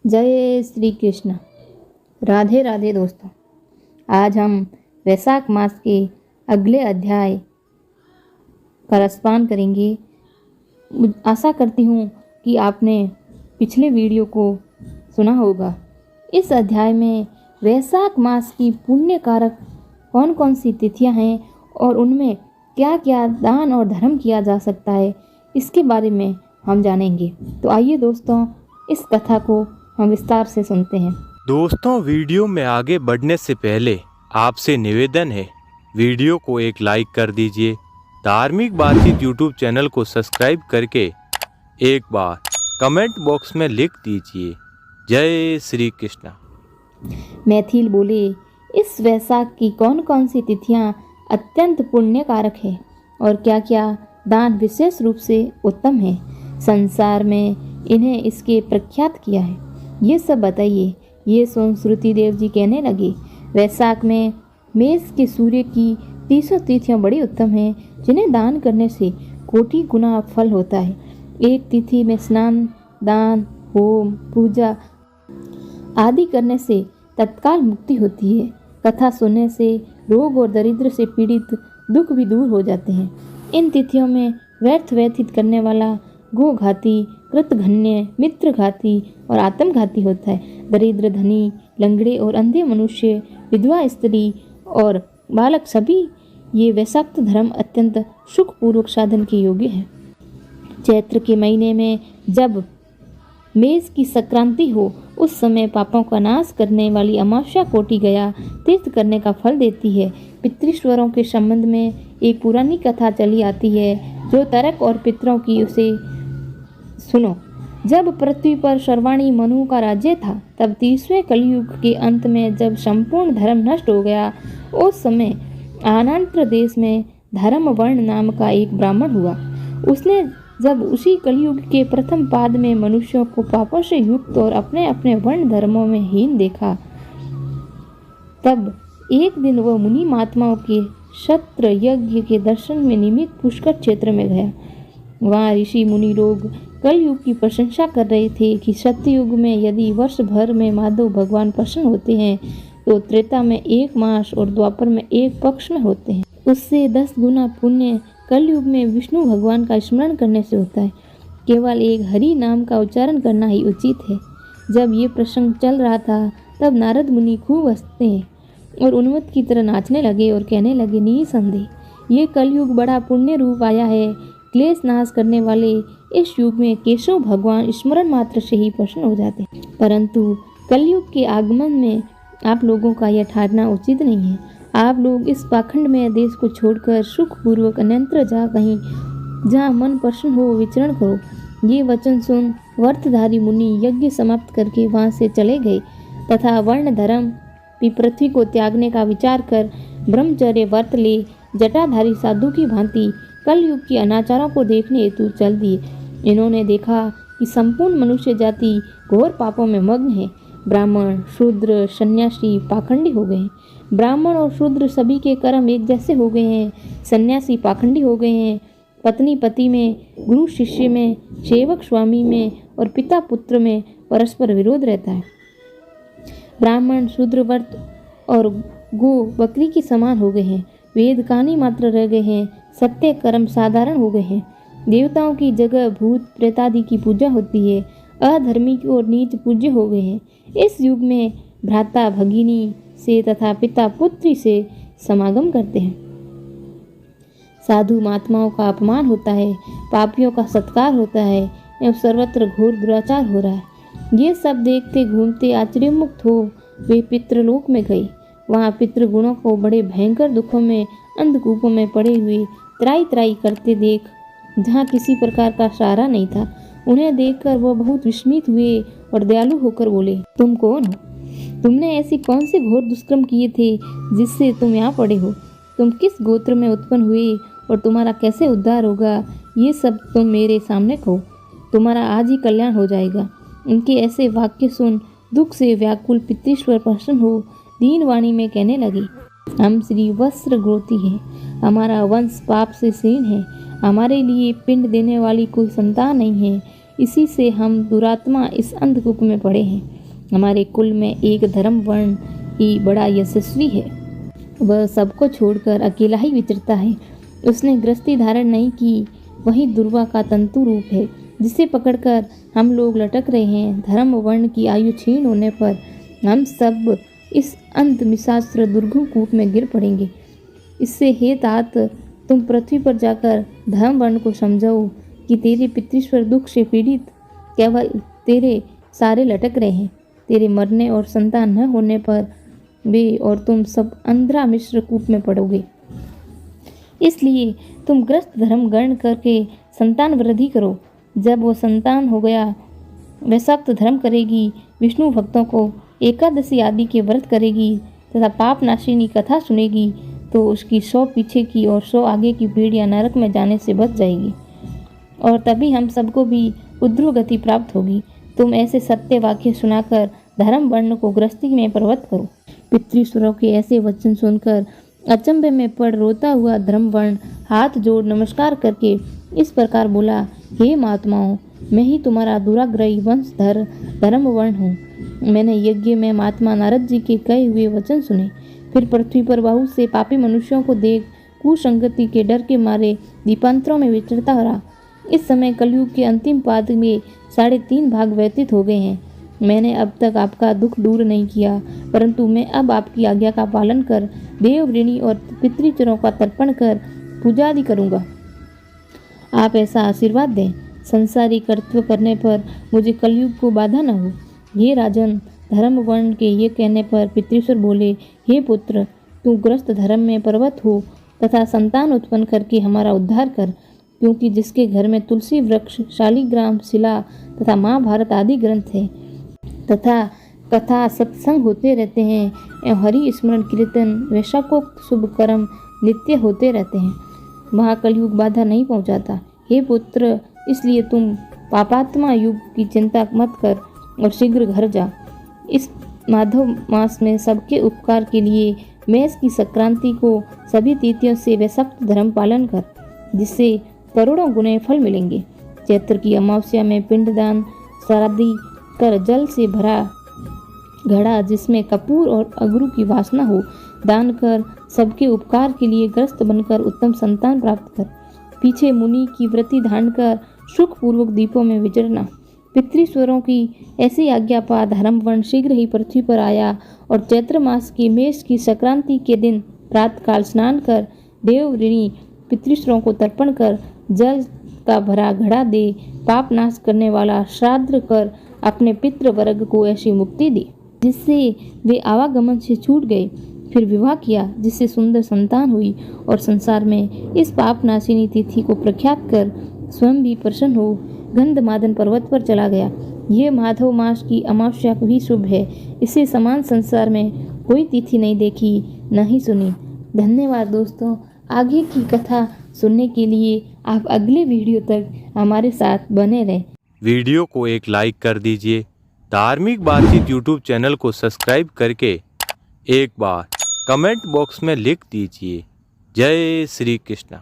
जय श्री कृष्ण। राधे राधे दोस्तों। आज हम वैशाख मास के अगले अध्याय का रसपान करेंगे। आशा करती हूँ कि आपने पिछले वीडियो को सुना होगा। इस अध्याय में वैशाख मास की पुण्य कारक कौन कौन सी तिथियाँ हैं और उनमें क्या क्या दान और धर्म किया जा सकता है, इसके बारे में हम जानेंगे। तो आइए दोस्तों, इस कथा को हम विस्तार से सुनते हैं। दोस्तों, वीडियो में आगे बढ़ने से पहले आपसे निवेदन है, वीडियो को एक लाइक कर दीजिए। धार्मिक बातचीत यूट्यूब चैनल को सब्सक्राइब करके एक बार कमेंट बॉक्स में लिख दीजिए, जय श्री कृष्ण। मैथिल बोले, इस वैशाख की कौन कौन सी तिथियां अत्यंत पुण्यकारक है और क्या क्या दान विशेष रूप से उत्तम है। संसार में इन्हें इसके प्रख्यात किया है, ये सब बताइए। ये सुन श्रुति देव जी कहने लगे, वैशाख में मेष के सूर्य की 300 तिथियां बड़ी उत्तम हैं, जिन्हें दान करने से कोटि गुना फल होता है। एक तिथि में स्नान, दान, होम, पूजा आदि करने से तत्काल मुक्ति होती है। कथा सुनने से रोग और दरिद्र से पीड़ित दुख भी दूर हो जाते हैं। इन तिथियों में व्यर्थ व्यथित करने वाला गोघाती, कृतघ्न्य, मित्रघाती और आत्मघाती होता है। दरिद्र, धनी, लंगड़े और अंधे मनुष्य, विधवा स्त्री और बालक सभी ये वैशाख धर्म अत्यंत सुखपूर्वक साधन के योग्य है। चैत्र के महीने में जब मेष की संक्रांति हो, उस समय पापों का नाश करने वाली अमावस्या कोटि गया तीर्थ करने का फल देती है। पितृश्वरों के संबंध में एक पुरानी कथा चली आती है, जो तरक और पितरों की, उसे सुनो। जब पृथ्वी पर सर्वाणी मनु का राज्य था, तब 30वें कलयुग के अंत में जब संपूर्ण धर्म नष्ट हो गया, उस समय आनंतर देश में धर्मवर्ण नाम का एक ब्राह्मण हुआ। उसने जब उसी कलयुग के प्रथम पाद में मनुष्यों को पापों से युक्त और अपने अपने वर्ण धर्मों में हीन देखा, तब एक दिन वह मुनि महात्माओं के क्षत्र यज्ञ के दर्शन में निमित्त पुष्कर क्षेत्र में गया। वहाँ ऋषि मुनि लोग कलयुग की प्रशंसा कर रहे थे कि सत्ययुग में यदि वर्ष भर में माधव भगवान प्रसन्न होते हैं, तो त्रेता में 1 मास और द्वापर में 1 पक्ष में होते हैं। उससे 10 गुना पुण्य कलयुग में विष्णु भगवान का स्मरण करने से होता है। केवल एक हरि नाम का उच्चारण करना ही उचित है। जब ये प्रसंग चल रहा था, तब नारद मुनि खूब हंसते और उन्मत्त की तरह नाचने लगे और कहने लगे, निसंदेह ये कलयुग बड़ा पुण्य रूप आया है। क्लेश नाश करने वाले इस युग में केशव भगवान स्मरण मात्र से ही प्रसन्न हो जाते हैं। परंतु कलयुग के आगमन में आप लोगों का यह ठानना उचित नहीं है। आप लोग इस पाखंड में देश को छोड़कर सुखपूर्वक अन्यत्र जा कहीं जहाँ मन प्रसन्न हो विचरण करो। ये वचन सुन व्रतधारी मुनि यज्ञ समाप्त करके वहाँ से चले गए तथा वर्ण धर्म की पृथ्वी को त्यागने का विचार कर ब्रह्मचर्य व्रत ले जटाधारी साधु की भांति कलयुग की अनाचारों को देखने हेतु चल दिए। इन्होंने देखा कि संपूर्ण मनुष्य जाति घोर पापों में मग्न है। ब्राह्मण, शूद्र, सन्यासी पाखंडी हो गए हैं। ब्राह्मण और शूद्र सभी के कर्म एक जैसे हो गए हैं। सन्यासी पाखंडी हो गए हैं। पत्नी पति में, गुरु शिष्य में, सेवक स्वामी में और पिता पुत्र में परस्पर विरोध रहता है। ब्राह्मण शूद्र व्रत और गो बकरी के समान हो गए हैं। वेद कहानी मात्र रह गए हैं। सत्य कर्म साधारण हो गए हैं। देवताओं की जगह भूत प्रेतादि की पूजा होती है। अधर्मी और नीच पूज्य हो गए हैं। इस युग में भ्राता भगिनी से तथा पिता पुत्री से समागम करते हैं। साधु महात्माओं का अपमान होता है, पापियों का सत्कार होता है एवं सर्वत्र घोर दुराचार हो रहा है। ये सब देखते घूमते आश्चर्यमुक्त हो वे पितृलोक में गए। वहाँ पितृगुणों को बड़े भयंकर दुखों में अंधकूपों में पड़े हुए त्राई त्राई करते देख, जहाँ किसी प्रकार का सहारा नहीं था। उन्हें देखकर वह बहुत विस्मित हुए और दयालु होकर बोले, तुम कौन हो? तुमने ऐसी कौन से घोर दुष्कर्म किए थे जिससे तुम यहाँ पड़े हो? तुम किस गोत्र में उत्पन्न हुए और तुम्हारा कैसे उद्धार होगा? ये सब तुम मेरे सामने कहो, तुम्हारा आज ही कल्याण हो जाएगा। उनके ऐसे वाक्य सुन दुख से व्याकुल पितृश्वर प्रसन्न हो दीन वाणी में कहने लगे, हम श्री वस्त्र ग्रोती हैं। हमारा वंश पाप से क्षीण है। हमारे लिए पिंड देने वाली कोई संतान नहीं है। इसी से हम दुरात्मा इस अंधकूप में पड़े हैं। हमारे कुल में एक धर्म वर्ण ही बड़ा यशस्वी है। वह सबको छोड़कर अकेला ही विचरता है। उसने गृहस्थी धारण नहीं की, वही दुर्वा का तंतु रूप है जिसे पकड़कर हम लोग लटक रहे हैं। धर्म वर्ण की आयु क्षीण होने पर हम सब इस अंत मिशास्त्र दुर्गम कूप में गिर पड़ेंगे। इससे हे तात, तुम पृथ्वी पर जाकर धर्म वर्ण को समझाओ कि तेरे पितृश्वर दुख से पीड़ित केवल तेरे सारे लटक रहे हैं। तेरे मरने और संतान न होने पर वे और तुम सब अंधा मिश्र कूप में पड़ोगे। इसलिए तुम ग्रस्त धर्म ग्रहण करके संतान वृद्धि करो। जब वो संतान हो गया, वह सख्त धर्म करेगी, विष्णु भक्तों को एकादशी आदि के व्रत करेगी तथा पाप नाशिनी कथा सुनेगी, तो उसकी 100 पीछे की और 100 आगे की पीढ़ियां नरक में जाने से बच जाएगी और तभी हम सबको भी उद्ध्व गति प्राप्त होगी। तुम ऐसे सत्य वाक्य सुनाकर धर्म वर्ण को गृहस्थी में प्रवृत्त करो। पितृश्वरों के ऐसे वचन सुनकर अचंभे में पड़ रोता हुआ धर्म वर्ण हाथ जोड़ नमस्कार करके इस प्रकार बोला, हे महात्माओं, मैं ही तुम्हारा दुराग्रही वंशधर धर्म वर्ण हूँ। मैंने यज्ञ में महात्मा नारद जी के कहे हुए वचन सुने, फिर पृथ्वी पर बहुत से पापी मनुष्यों को देख कुसंगति के डर के मारे दीपांतरों में विचरता रहा। इस समय कलयुग के अंतिम पाद में 3.5 भाग व्यतीत हो गए हैं। मैंने अब तक आपका दुख दूर नहीं किया, परंतु मैं अब आपकी आज्ञा का पालन कर देव ऋणी और पितृचरों का तर्पण कर पूजा आदि करूँगा। आप ऐसा आशीर्वाद दें, संसारी कर्तव्य करने पर मुझे कलयुग को बाधा न हो। ये राजन, धर्म वर्ण के ये कहने पर पितृश्वर बोले, हे पुत्र, तू ग्रस्त धर्म में पर्वत हो तथा संतान उत्पन्न करके हमारा उद्धार कर, क्योंकि जिसके घर में तुलसी वृक्ष, शालिग्राम शिला तथा महाभारत आदि ग्रंथ है तथा कथा सत्संग होते रहते हैं एवं हरि स्मरण कीर्तन वैशाखोक्त शुभ कर्म नित्य होते रहते हैं, वहाँ कलयुग बाधा नहीं पहुँचाता। हे पुत्र, इसलिए तुम पापात्मा युग की चिंता मत कर और शीघ्र घर जा। इस माधव मास में सबके उपकार के लिए मेष की संक्रांति को सभी तिथियों से वे सख्त धर्म पालन कर, जिससे करोड़ों गुने फल मिलेंगे। चैत्र की अमावस्या में पिंडदान श्राद्धी कर जल से भरा घड़ा जिसमें कपूर और अगरू की वासना हो दान कर सबके उपकार के लिए ग्रस्त बनकर उत्तम संतान प्राप्त कर। पीछे मुनि की व्रति धारण कर सुख पूर्वक दीपों में विचरना। पितृश्वरों की ऐसी आज्ञा पा धर्म वर्ण शीघ्र ही पृथ्वी पर आया और चैत्र मास की मेष की संक्रांति के दिन प्रातःकाल स्नान कर देव ऋणी पितृश्वरों को तर्पण कर जल का भरा घड़ा दे पाप नाश करने वाला श्राद्ध कर अपने पितृ वर्ग को ऐसी मुक्ति दी जिससे वे आवागमन से छूट गए। फिर विवाह किया जिससे सुंदर संतान हुई और संसार में इस पाप नाशिनी तिथि को प्रख्यात कर स्वयं भी प्रसन्न हो गंधमादन पर्वत पर चला गया। ये माधव मास की अमावस्या भी शुभ है। इसे समान संसार में कोई तिथि नहीं देखी न ही सुनी। धन्यवाद दोस्तों। आगे की कथा सुनने के लिए आप अगले वीडियो तक हमारे साथ बने रहें। वीडियो को एक लाइक कर दीजिए। धार्मिक बातचीत यूट्यूब चैनल को सब्सक्राइब करके एक बार कमेंट बॉक्स में लिख दीजिए, जय श्री कृष्ण।